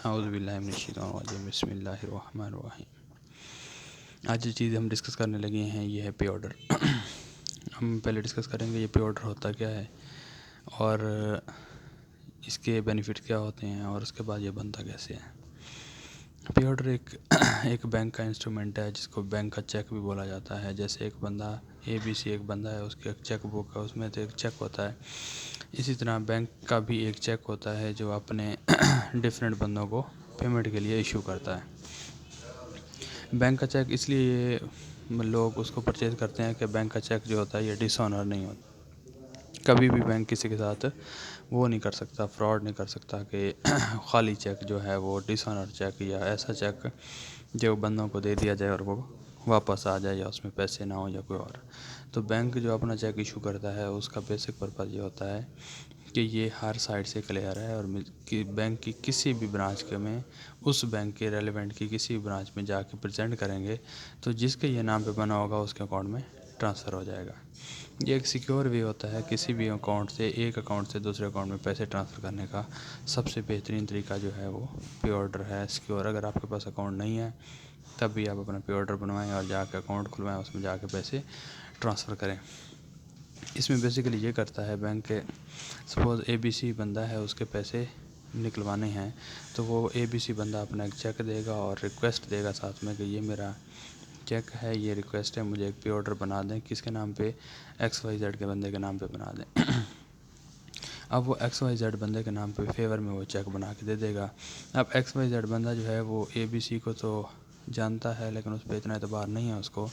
اعوذ باللہ من الشیطان الرجیم، بسم اللہ الرحمن الرحیم۔ آج جو چیز ہم ڈسکس کرنے لگے ہیں یہ ہے پے آرڈر۔ ہم پہلے ڈسکس کریں گے یہ پے آرڈر ہوتا کیا ہے اور اس کے بینیفٹ کیا ہوتے ہیں اور اس کے بعد یہ بنتا کیسے ہے۔ پے آرڈر ایک بینک کا انسٹرومنٹ ہے جس کو بینک کا چیک بھی بولا جاتا ہے۔ جیسے ایک بندہ ABC ایک بندہ ہے، اس کی ایک چیک بک ہے، اس میں تو ایک چیک ہوتا ہے، اسی طرح بینک کا بھی ایک چیک ہوتا ہے جو اپنے ڈیفرنٹ بندوں کو پیمنٹ کے لیے ایشو کرتا ہے۔ بینک کا چیک اس لیے لوگ اس کو پرچیز کرتے ہیں کہ بینک کا چیک جو ہوتا ہے یہ ڈس آنر نہیں ہوتا۔ کبھی بھی بینک کسی کے ساتھ وہ نہیں کر سکتا، فراڈ نہیں کر سکتا کہ خالی چیک جو ہے وہ ڈس آنر چیک یا ایسا چیک جو بندوں کو دے دیا جائے اور وہ واپس آ جائے یا اس میں پیسے نہ ہوں یا کوئی اور۔ تو بینک جو اپنا چیک ایشو کرتا ہے اس کا بیسک پرپز یہ ہوتا ہے کہ یہ ہر سائڈ سے کلیئر ہے اور کہ بینک کی کسی بھی برانچ کے میں اس بینک کے ریلیونٹ کی کسی بھی برانچ میں جا کے پریزنٹ کریں گے تو جس کے یہ نام پہ بنا ہوگا اس کے اکاؤنٹ میں ٹرانسفر ہو جائے گا۔ یہ ایک سیکیور وے ہوتا ہے کسی بھی اکاؤنٹ سے ایک اکاؤنٹ سے دوسرے اکاؤنٹ میں پیسے ٹرانسفر کرنے کا۔ سب سے بہترین طریقہ جو ہے وہ پے آرڈر ہے، سیکیور۔ اگر آپ کے پاس اکاؤنٹ نہیں ہے تب بھی آپ اپنا پے آرڈر بنوائیں اور جا کے اکاؤنٹ کھلوائیں، اس میں جا کے پیسے ٹرانسفر کریں۔ اس میں بیسیکلی یہ کرتا ہے بینک کے سپوز ABC بندہ ہے، اس کے پیسے نکلوانے ہیں تو وہ ABC بندہ اپنا ایک چیک دے گا اور ریکویسٹ دے گا ساتھ میں کہ یہ میرا چیک ہے، یہ ریکویسٹ ہے، مجھے ایک پے آرڈر بنا دیں۔ کس کے نام پہ؟ XYZ کے بندے کے نام پہ بنا دیں۔ اب وہ XYZ بندے کے نام پہ فیور میں وہ چیک بنا کے دے دے گا۔ اب XYZ بندہ جو ہے وہ ABC کو تو جانتا ہے لیکن اس پہ اتنا اعتبار نہیں ہے اس کو،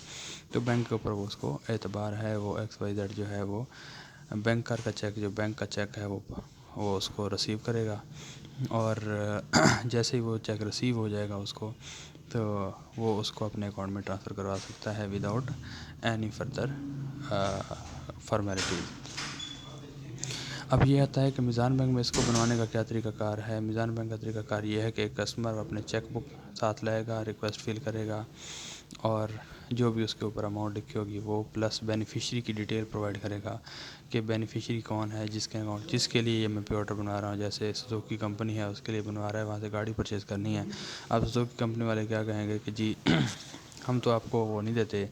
تو بینک کے اوپر وہ اس کو اعتبار ہے۔ وہ XYZ جو ہے وہ بینکر کا چیک جو بینک کا چیک ہے وہ اس کو ریسیو کرے گا اور جیسے ہی وہ چیک ریسیو ہو جائے گا اس کو تو وہ اس کو اپنے اکاؤنٹ میں ٹرانسفر کروا سکتا ہے وداؤٹ اینی فردر فارمیلٹیز۔ اب یہ آتا ہے کہ میزان بینک میں اس کو بنوانے کا کیا طریقہ کار ہے۔ میزان بینک کا طریقہ کار یہ ہے کہ ایک کسٹمر اپنے چیک بک ساتھ لائے گا، ریکویسٹ فل کرے گا اور جو بھی اس کے اوپر اماؤنٹ لکھی ہوگی وہ پلس بینیفیشری کی ڈیٹیل پرووائڈ کرے گا کہ بینیفیشری کون ہے، جس کے لیے یہ میں پے آرڈر بنا رہا ہوں۔ جیسے سوزوکی کمپنی ہے، اس کے لیے بنوا رہا ہے، وہاں سے گاڑی پرچیز کرنی ہے۔ اب سوزوکی کمپنی والے کیا کہیں گے کہ جی ہم تو آپ کو وہ نہیں دیتے،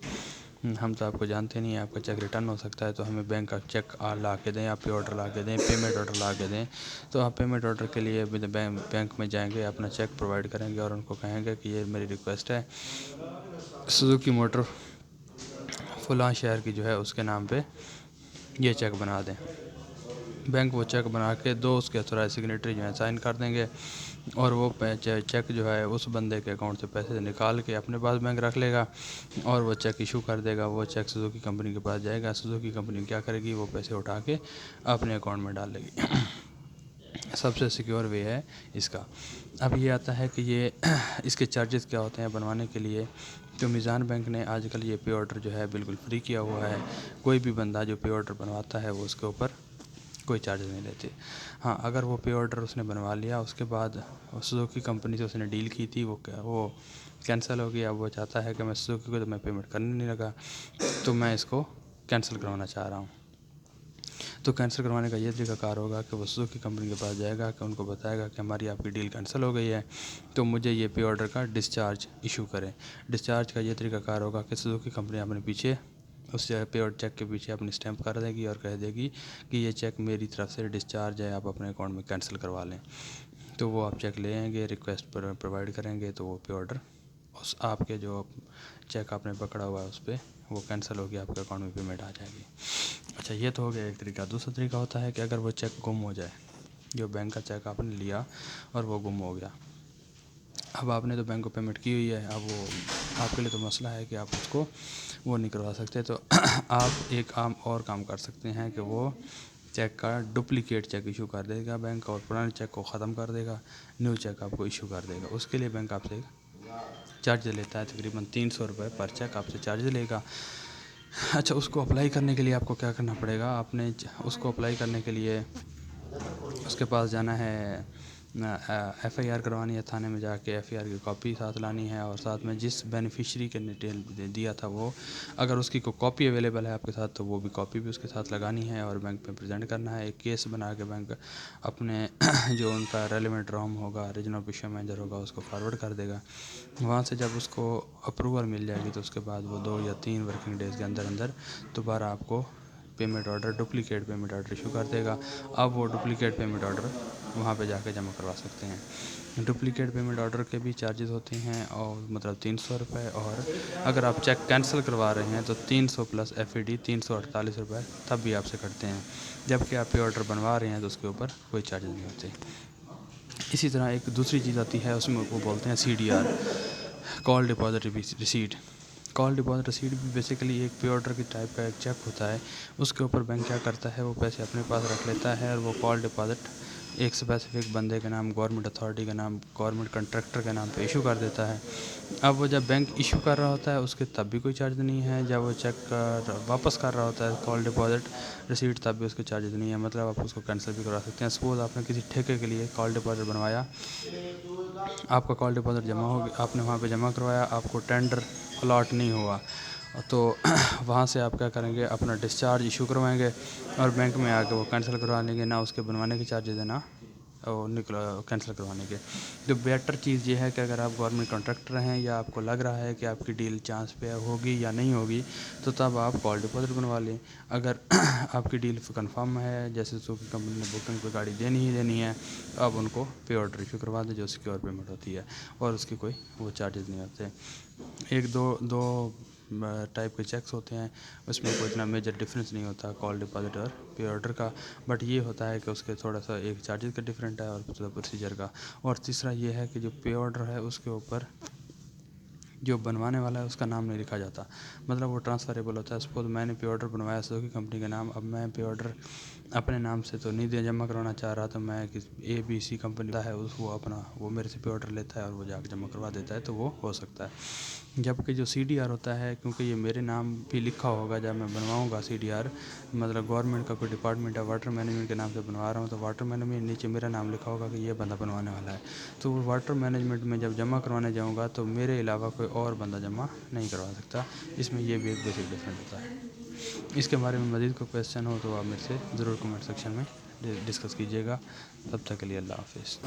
ہم تو آپ کو جانتے نہیں ہیں، آپ کا چیک ریٹرن ہو سکتا ہے، تو ہمیں بینک کا چیک لا کے دیں، آپ پے آرڈر لا کے دیں، پیمنٹ آرڈر لا کے دیں۔ تو آپ پیمنٹ آرڈر کے لیے بینک میں جائیں گے، اپنا چیک پرووائڈ کریں گے اور ان کو کہیں گے کہ یہ میری ریکویسٹ ہے، سوزوکی موٹر فلاں شہر کی جو ہے اس کے نام پہ یہ چیک بنا دیں۔ بینک وہ چیک بنا کے دو اس کے تھوڑا سگنیٹری جو ہے سائن کر دیں گے اور وہ چیک جو ہے اس بندے کے اکاؤنٹ سے پیسے نکال کے اپنے پاس بینک رکھ لے گا اور وہ چیک ایشو کر دے گا۔ وہ چیک سوزوکی کمپنی کے پاس جائے گا، سوزوکی کمپنی کیا کرے گی، وہ پیسے اٹھا کے اپنے اکاؤنٹ میں ڈال لے گی۔ سب سے سیکیور وے ہے اس کا۔ اب یہ آتا ہے کہ یہ اس کے چارجز کیا ہوتے ہیں بنوانے کے لیے۔ تو میزان بینک نے آج کل یہ پے آرڈر جو ہے بالکل فری کیا ہوا ہے۔ کوئی بھی بندہ جو پے آرڈر بنواتا ہے وہ اس کے اوپر کوئی چارجز نہیں لیتے۔ ہاں اگر وہ پے آرڈر اس نے بنوا لیا، اس کے بعد سوزوکی کمپنی سے اس نے ڈیل کی تھی وہ کینسل ہو گیا، وہ چاہتا ہے کہ میں سوزوکی کو تو میں پیمنٹ کرنے نہیں لگا تو میں اس کو کینسل کروانا چاہ رہا ہوں۔ تو کینسل کروانے کا یہ طریقہ کار ہوگا کہ وہ سوزوکی کمپنی کے پاس جائے گا کہ ان کو بتائے گا کہ ہماری آپ کی ڈیل کینسل ہو گئی ہے تو مجھے یہ پے آرڈر کا ڈسچارج ایشو کریں۔ ڈسچارج کا یہ طریقہ کار ہوگا کہ سوزوکی کمپنی اپنے پیچھے اس پے آرڈر چیک کے پیچھے اپنی اسٹیمپ کر دے گی اور کہہ دے گی کہ یہ چیک میری طرف سے ڈسچارج ہے، آپ اپنے اکاؤنٹ میں کینسل کروا لیں۔ تو وہ آپ چیک لے آئیں گے، ریکویسٹ پر پرووائڈ کریں گے تو وہ پے آرڈر اس آپ کے جو چیک آپ نے پکڑا ہوا ہے اس پہ وہ کینسل ہو گیا، آپ کے اکاؤنٹ میں پیمنٹ آ جائے گی۔ اچھا یہ تو ہو گیا ایک طریقہ۔ دوسرا طریقہ ہوتا ہے کہ اگر وہ چیک گم ہو جائے، جو بینک کا چیک آپ نے لیا اور وہ گم ہو گیا، اب آپ نے تو بینک کو پیمنٹ کی ہوئی ہے، اب وہ آپ کے لیے تو مسئلہ ہے کہ آپ اس کو وہ نہیں کروا سکتے، تو آپ ایک اور کام کر سکتے ہیں کہ وہ چیک کا ڈپلیکیٹ چیک ایشو کر دے گا بینک اور پرانے چیک کو ختم کر دے گا، نیو چیک آپ کو ایشو کر دے گا۔ اس کے لیے بینک آپ سے چارج لیتا ہے، تقریباً 300 روپے پر چیک آپ سے چارج لے گا۔ اچھا اس کو اپلائی کرنے کے لیے آپ کو کیا کرنا پڑے گا؟ آپ نے اس کو اپلائی کرنے کے لیے اس کے پاس جانا ہے FIR کروانی ہے تھانے میں جا کے FIR کی کاپی ساتھ لانی ہے، اور ساتھ میں جس بینیفیشری کے ڈیٹیل دیا تھا وہ اگر اس کی کوئی کاپی اویلیبل ہے آپ کے ساتھ تو وہ بھی کاپی بھی اس کے ساتھ لگانی ہے اور بینک پہ پریزنٹ کرنا ہے۔ ایک کیس بنا کے بینک اپنے جو ان کا ریلیونٹ روم ہوگا، ریجنل آفیشر مینیجر ہوگا، اس کو فارورڈ کر دے گا۔ وہاں سے جب اس کو اپروول مل جائے گی تو اس کے بعد وہ 2 یا 3 ورکنگ ڈیز کے اندر دوبارہ آپ کو payment order, duplicate payment order issue کر دے گا۔ اب وہ ڈپلیکیٹ پیمنٹ آرڈر وہاں پہ جا کے جمع کروا سکتے ہیں۔ ڈپلیکیٹ پیمنٹ آرڈر کے بھی چارجز ہوتے ہیں، اور مطلب 300 روپے، اور اگر آپ چیک کینسل کروا رہے ہیں تو 300 پلس FAD 348 روپے تب بھی آپ سے کٹتے ہیں، جبکہ آپ پے آرڈر بنوا رہے ہیں تو اس کے اوپر کوئی چارجز نہیں ہوتے۔ اسی طرح ایک دوسری چیز آتی ہے، اس میں وہ بولتے ہیں CDR، کال ڈپازٹ ریسیٹ۔ کال ڈپازٹ رسیٹ بھی بیسیکلی ایک پے آرڈر کی ٹائپ کا ایک چیک ہوتا ہے۔ اس کے اوپر بینک کیا کرتا ہے، وہ پیسے اپنے پاس رکھ لیتا ہے اور وہ کال ڈپازٹ ایک اسپیسیفک بندے کے نام، گورنمنٹ اتھارٹی کے نام، گورنمنٹ کنٹریکٹر کے نام پہ ایشو کر دیتا ہے۔ اب وہ جب بینک ایشو کر رہا ہوتا ہے اس کے تب بھی کوئی چارج نہیں ہے، جب وہ چیک واپس کر رہا ہوتا ہے کال ڈپازٹ رسیٹ تب بھی اس کے چارجز نہیں ہے، مطلب آپ اس کو کینسل بھی کروا سکتے ہیں۔ سپوز آپ نے کسی ٹھیکے کے لیے کال ڈپازٹ بنوایا، آپ کا کال ڈپازٹ جمع ہو گیا، آپ نے وہاں پہ جمع کروایا، آپ کو ٹینڈر الاٹ نہیں ہوا تو وہاں سے آپ کیا کریں گے، اپنا ڈسچارج ایشو کروائیں گے اور بینک میں آ کے وہ کینسل کروا لیں گے، نہ اس کے بنوانے کے چارجز ہیں نہ کینسل کروانے کے۔ تو بیٹر چیز یہ ہے کہ اگر آپ گورنمنٹ کانٹریکٹر ہیں یا آپ کو لگ رہا ہے کہ آپ کی ڈیل چانس پہ ہوگی یا نہیں ہوگی تو تب آپ کال ڈپازٹ بنوا لیں۔ اگر آپ کی ڈیل کنفرم ہے، جیسے سوکی کمپنی نے بکنگ پہ گاڑی دینی ہی دینی ہے، تو آپ ان کو پے آرڈر ایشو کروا دیں جو سیکیور پیمنٹ ہوتی ہے اور اس کی کوئی وہ چارجز نہیں ہوتے۔ ایک دو ٹائپ کے چیکس ہوتے ہیں، اس میں کوئی اتنا میجر ڈفرینس نہیں ہوتا کال ڈپازٹ اور پے آرڈر کا، بٹ یہ ہوتا ہے کہ اس کے تھوڑا سا ایک چارجز کا ڈفرینٹ ہے اور پروسیجر کا۔ اور تیسرا یہ ہے کہ جو پے آرڈر ہے اس کے اوپر جو بنوانے والا ہے اس کا نام نہیں لکھا جاتا، مطلب وہ ٹرانسفریبل ہوتا ہے۔ سپوز میں نے پے آرڈر بنوایا سوکی کمپنی کے نام، اب میں پے آرڈر اپنے نام سے تو نہیں جمع کروانا چاہ رہا، تو میں ABC کمپنی کا ہے وہ میرے سے پے آرڈر لیتا ہے اور وہ جا کے جمع کروا دیتا ہے، تو وہ ہو سکتا ہے۔ جبکہ جو CDR ہوتا ہے، کیونکہ یہ میرے نام بھی لکھا ہوگا جب میں بنواؤں گا CDR، مطلب گورنمنٹ کا کوئی ڈپارٹمنٹ ہے، واٹر مینجمنٹ کے نام سے بنوا رہا ہوں تو واٹر مینجمنٹ نیچے میرا نام لکھا ہوگا کہ یہ بندہ بنوانے والا ہے، تو وہ واٹر مینجمنٹ میں جب جمع کروانے جاؤں گا تو میرے علاوہ کوئی اور بندہ جمع نہیں کروا سکتا۔ اس میں یہ بھی ایک بیسک ڈفرینس ہوتا ہے۔ اس کے بارے میں مزید کوئی کویسچن ہو تو آپ میرے سے ضرور کمنٹ سیکشن میں ڈسکس کیجیے گا۔ تب تک کے لیے اللہ حافظ۔